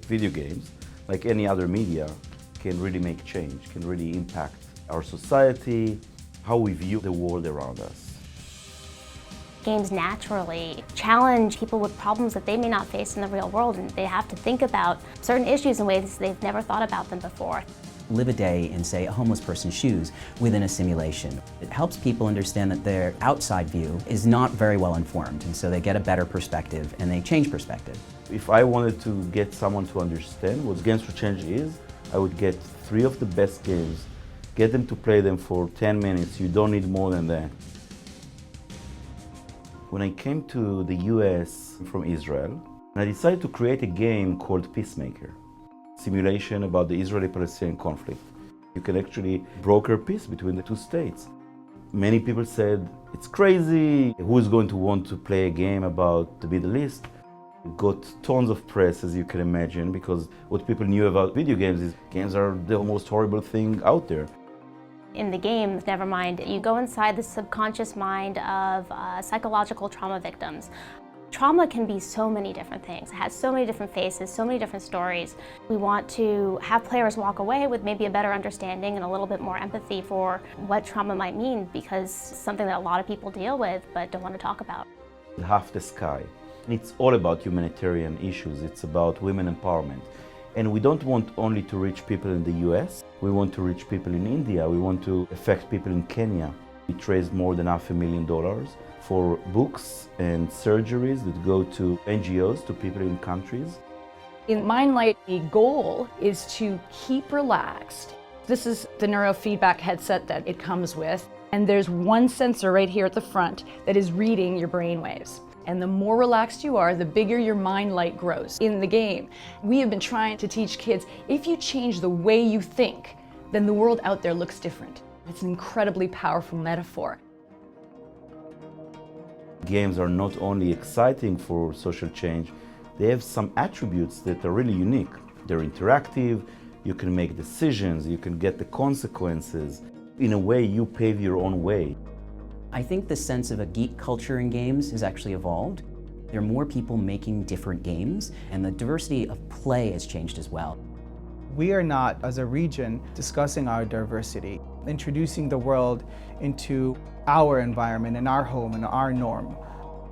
Video games, like any other media, can really make change, can really impact our society, how we view the world around us. Games naturally challenge people with problems that they may not face in the real world, and they have to think about certain issues in ways they've never thought about them before. Live a day in, say, a homeless person's shoes within a simulation. It helps people understand that their outside view is not very well informed, and so they get a better perspective and they change perspective. If I wanted to get someone to understand what Games for Change is, I would get 3 of the best games, get them to play them for 10 minutes. You don't need more than that. When I came to the US from Israel, I decided to create a game called Peacemaker. Simulation about the Israeli-Palestinian conflict. You can actually broker peace between the 2 states. Many people said, it's crazy, who is going to want to play a game about the Middle East? It got tons of press, as you can imagine, because what people knew about video games is games are the most horrible thing out there. In the game, Nevermind, you go inside the subconscious mind of psychological trauma victims. Trauma can be so many different things. It has so many different faces, so many different stories. We want to have players walk away with maybe a better understanding and a little bit more empathy for what trauma might mean, because it's something that a lot of people deal with but don't want to talk about. Half the Sky. It's all about humanitarian issues. It's about women empowerment. And we don't want only to reach people in the US. We want to reach people in India. We want to affect people in Kenya. It raised more than $500,000 for books and surgeries that go to NGOs, to people in countries. In Mindlight, the goal is to keep relaxed. This is the neurofeedback headset that it comes with. And there's one sensor right here at the front that is reading your brain waves. And the more relaxed you are, the bigger your mind light grows. In the game, we have been trying to teach kids, if you change the way you think, then the world out there looks different. It's an incredibly powerful metaphor. Games are not only exciting for social change, they have some attributes that are really unique. They're interactive, you can make decisions, you can get the consequences. In a way, you pave your own way. I think the sense of a geek culture in games has actually evolved. There are more people making different games, and the diversity of play has changed as well. We are not, as a region, discussing our diversity, introducing the world into our environment and our home and our norm.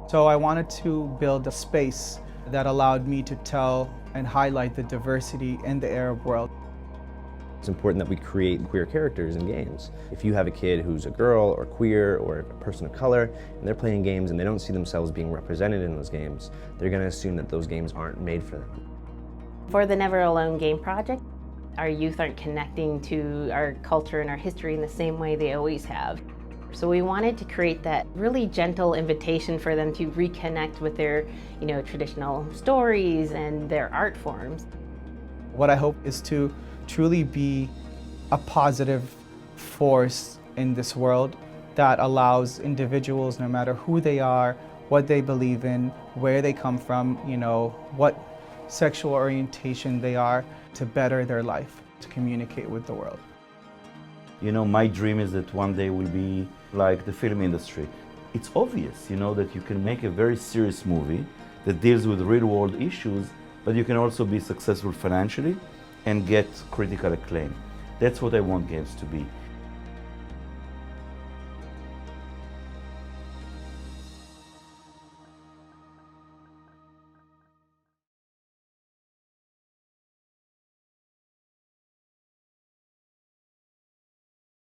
So I wanted to build a space that allowed me to tell and highlight the diversity in the Arab world. It's important that we create queer characters in games. If you have a kid who's a girl or queer or a person of color and they're playing games and they don't see themselves being represented in those games, they're going to assume that those games aren't made for them. For the Never Alone game project, our youth aren't connecting to our culture and our history in the same way they always have. So we wanted to create that really gentle invitation for them to reconnect with their, traditional stories and their art forms. What I hope is to truly be a positive force in this world that allows individuals, no matter who they are, what they believe in, where they come from, what sexual orientation they are, to better their life, to communicate with the world. My dream is that one day we'll be like the film industry. It's obvious, that you can make a very serious movie that deals with real-world issues, but you can also be successful financially and get critical acclaim. That's what I want games to be.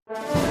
Thank you.